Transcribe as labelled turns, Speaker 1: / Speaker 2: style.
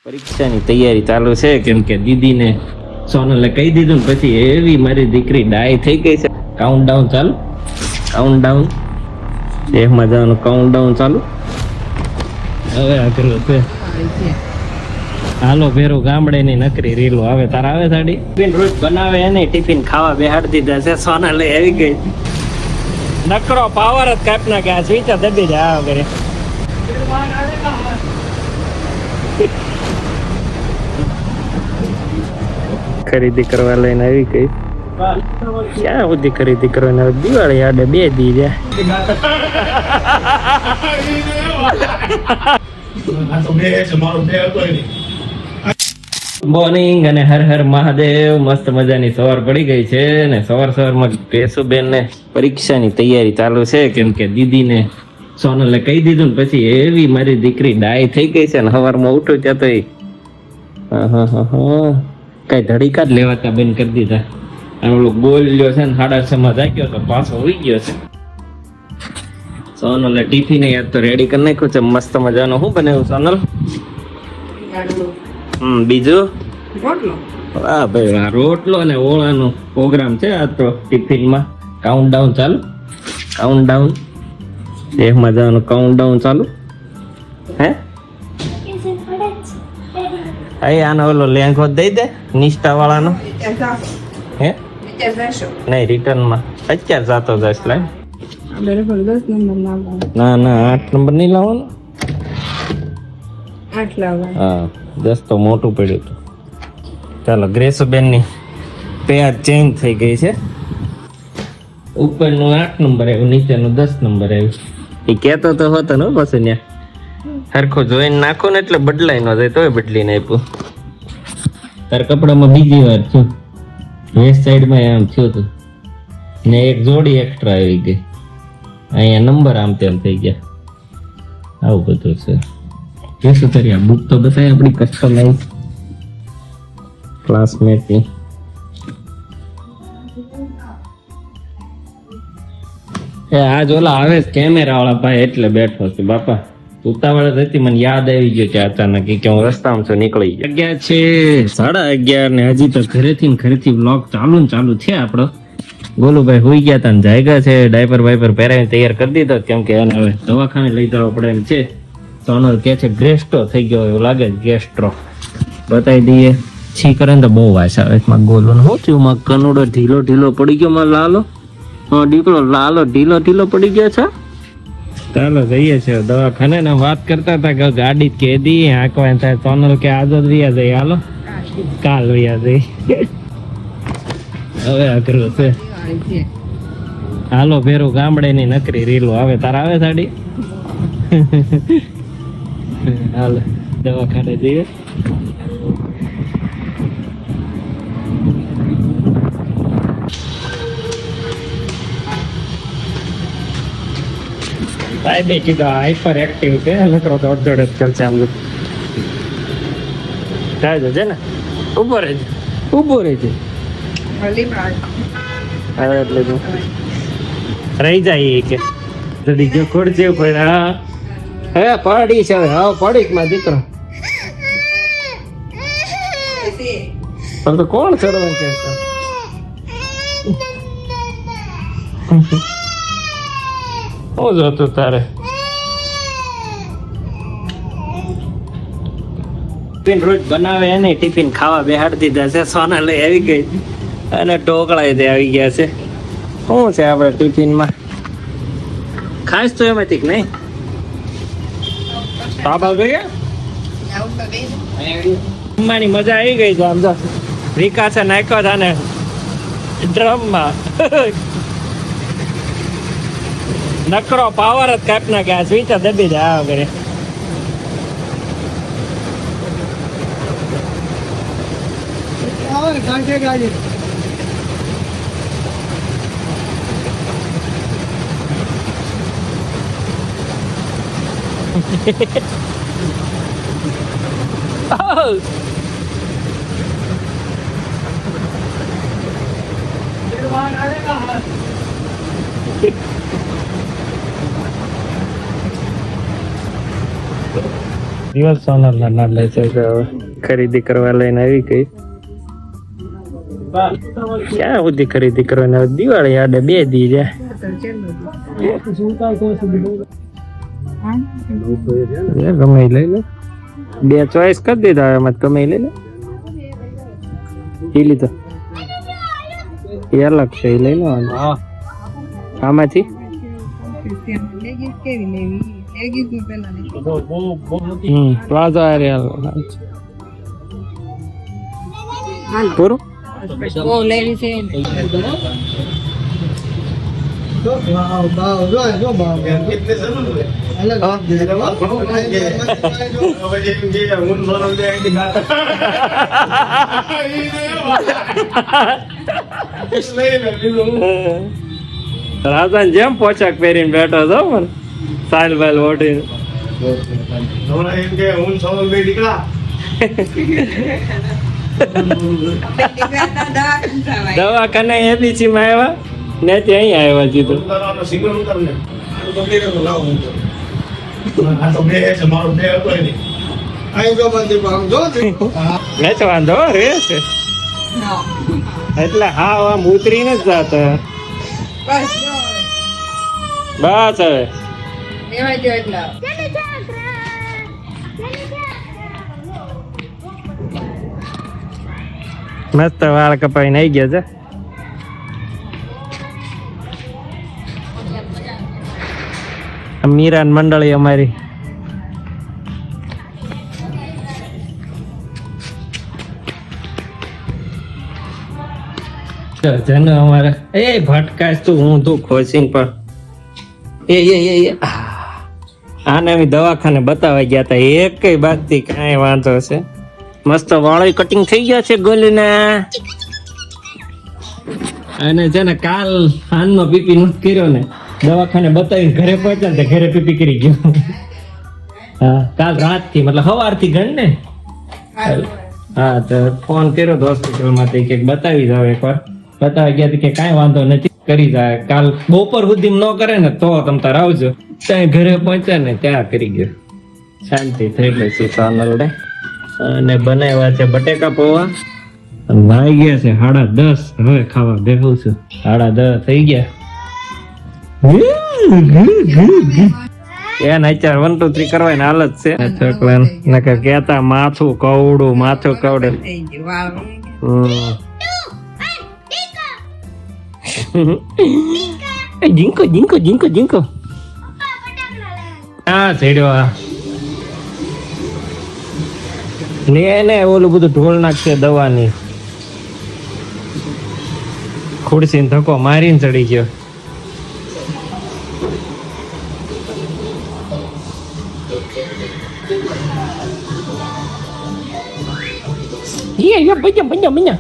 Speaker 1: પરીક્ષાની તૈયારી ચાલુ છે કેમ કે દીદીને સોનલે કહી દીધું ને પછી એવી મારી દીકરી ડાય થઈ ગઈ છે. કાઉન્ટડાઉન ચાલુ, કાઉન્ટડાઉન એકમાં જવાનું, કાઉન્ટડાઉન ચાલુ. હવે આગળ છે હાલો ભેરું ગામડે ની નકરી રીલો આવે. તારા આવે સાડી ટિફિન રોજ બનાવે એને ટિફિન ખાવા બેહાડ દીધા છે. સોનલે આવી ગઈ નકરો પાવર જ કાપ નાખે. આ સ્વીચ દબી જાય વગેરે. ખરીદી કરવા લઈને આવી ગઈ. ક્યાં સુધી ખરીદી કરવાની? દિવાળી આડે 2 દી જાય. મોર્નિંગ અને હર હર મહાદેવ. મસ્ત મજાની સવાર પડી ગઈ છે ને સવારમાં કેશુબેન ને પરીક્ષાની તૈયારી ચાલુ છે કેમ કે દીદીને સોનલે કહી દીધું ને પછી એવી મારી દીકરી ડાય થઈ ગઈ છે ને સવારમાં ઉઠું ત્યાં તો કઈ ધડીકા જ લેવાતા બંધ કરી દીધા. ઓલું બોલ્યો છે ને 6:30 જાગ્યો તો પાછો હોઈ ગયો છે. સોનલે ટિફિન યાદ તો રેડી કરી નાખ્યું છે મસ્ત મજાનો. શું બનાવ્યું સોનલ? બીજું હા ભાઈ, રોટલો અને ઓળાનો પ્રોગ્રામ છે આ તો ટિફિનમાં. કાઉન્ટડાઉન ચાલુ, કાઉન્ટડાઉન એકમાં જવાનું, કાઉન્ટડાઉન ચાલુ. હે આનો ઓલો લેંઘો દઈ દે નિષ્ઠા વાળાનો. હે નહીં, રિટર્નમાં અત્યારે જાતો જઈશ. લાય ના 8 નંબર નહીં લાવવાનો.
Speaker 2: 8 લાવવાનો.
Speaker 1: હા 10 તો મોટું પડ્યું હતું. ચાલો ગ્રેસુબેન ની પેર ચેન્જ થઈ ગઈ છે. ઉપરનું 8 નંબર આવ્યું, નીચેનું 10 નંબર આવ્યું. એ કહેતો તો હતો ને પછી ત્યાં સરખું જોઈને નાખો ને એટલે બદલાઈ ન જાય તોય બદલીને આપ્યું. તાર કપડામાં બીજી વાર છું વેસ્ટ સાઈડમાં આમ થયું હતું ને એક જોડી એક્સ્ટ્રા આવી ગઈ. અહીંયા નંબર આમ તેમ થઈ ગયા. આવું બધું છે. શું કરી બુક તો બતાવી આપણી કસ્ટમાઇઝ ક્લાસમેટની. આજ ઓલા આવે કેમેરા વાળા ભાઈ એટલે બેઠો છે બાપા. ઉતાવળ જ હતી, મને યાદ આવી ગયો કે અચાનક કે હું રસ્તામાં છું નીકળી ગયો. 11 છે 11:30 ને હજી તો ઘરેથી વ્લોગ ચાલુ છે આપણો. ગોલુભાઈ હોઈ ગયા હતા ને જાયગા છે. ડાયપર વાઇપર પહેરાવીને તૈયાર કરી દીધો કેમ કે એને હવે દવાખાને લઈ જવા પડે એમ છે. સોનલ કે છે ગ્રેસ્ટો થઈ ગયો એવું લાગે છે. ગેસ્ટ્રો બતાવી દઈએ. છી કરે ને તો બહુ વાસ આવે. ગોલો શું થયું? માં કનુડો ઢીલો પડી ગયો. માં લાલો દીકરો લાલો ઢીલો પડી ગયો છે. ચાલો જઈએ છે દવાખાને. ને વાત કરતા હતા કે ગાડી જ કેદી આંકવા થાય. સોનલ કે આજ જ રહ્યા જઈએ. હાલો કાલ રહ્યા જઈ. હવે અઘરું છે. હાલો ભેરું ગામડે ની નકરી રીલો આવે. તારા આવે સાડી? હાલ દવાખાને જઈએ. ભાઈ બે કીધું હાઈપર એક્ટિવ છે. નકરો તો અડધડ જ કરશે આમ. થાય છે ને ઉભો રહેજે. હવે એટલે રહી જાય કે જડી ગયો ખોડશે પણ હા હવે પડી છે. હવે પડી માં દીકરો તો કોણ ચડવાનું કે હું જોતું તારે ટિફિન રોજ બનાવે એને ટિફિન ખાવા બેહાડ દીધા છે. સોનલે આવી ગઈ અને ઢોકળા તે આવી ગયા છે. શું છે આપણે ટિફિનમાં ખાસ તો એમાંથી નહીં બાબા ગયા જમવાની મજા આવી ગઈ છે. આમ તો વિકાસે નાખ્યો છે ને ડ્રમમાં નકરો પાવર જ કાપ નાખે. આ સ્વીચ દબી જાય વગેરે. Oh! દિવસ સોનલ ના નામ લે છે ખરીદી કરવા લઈને આવી ગઈ. ક્યાં સુધી ખરીદી કરવાની? દિવાળી આડે 2 દી જાય. ગમે લઈ લે, 2 ચોઈસ કરી દીધા. એમાં ગમે લઈ લે. એ લીધો એ અલગ છે, એ લઈ લો. આમાંથી પ્લાઝા એરિયા પૂરું રાજા જેમ પોશાક પહેરીને બેઠો છો મને સાલ બાલ ઓઢીને. દવાખાને એબીસી માં આવ્યા ને ત્યાં આવ્યા જીતો. વાંધો રે છે એટલે હા આમ ઉતરીને જ જાતા. બસ હવે મસ્ત વાળ કપાઈને આવી ગયા છે. મીરાન મંડળી અમારી. જન અમારે એ ભટકાશ તું હું તું ખોસીને પણ આને અમે દવાખાને બતાવવા ગયા હતા. એક બાજથી કાંઈ વાંધો છે. મસ્ત વાળો કટિંગ થઈ ગયા છે ગોલીના. અને છે ને કાલ હાનનો પીપી નથી કર્યો ને, દવાખાને બતાવીને ઘરે પહોંચ્યા ને ઘરે પીપી કરી ગયો. હા કાલ રાત થી મતલબ સવાર થી ગણ ને. હા તો ફોન કર્યો તો હોસ્પિટલ માંથી કે બતાવી જાવ એકવાર. બતાવી ગયા કે કાંઈ વાંધો નથી કરી જાય. કાલ બપોર સુધી ન કરે ને તો તમ તાર આવજો. ત્યાં ઘરે પહોંચ્યા ને ત્યાં કરી ગયો. શાંતિ થઈ ગઈ છે સોનલને. અને બનાવ્યા છે બટેકા પૌવા. વાઈ ગયા છે 10:30. હવે ખાવા બેઠું છું. 10:30 થઈ ગયા. એ નાચાર 1 2 3 કરવાની હાલત છે છોકરા નકર કેતા માથું કવડું માથું કવડે. જીંકો જીંકો જીંકો જીંકો. હા છેડ્યો ને ઓલું બધું ઢોલ નાખશે દવાની. ખુરશીને ધક્કો મારીને ચડી ગયો. Yeah, yeah, banyak.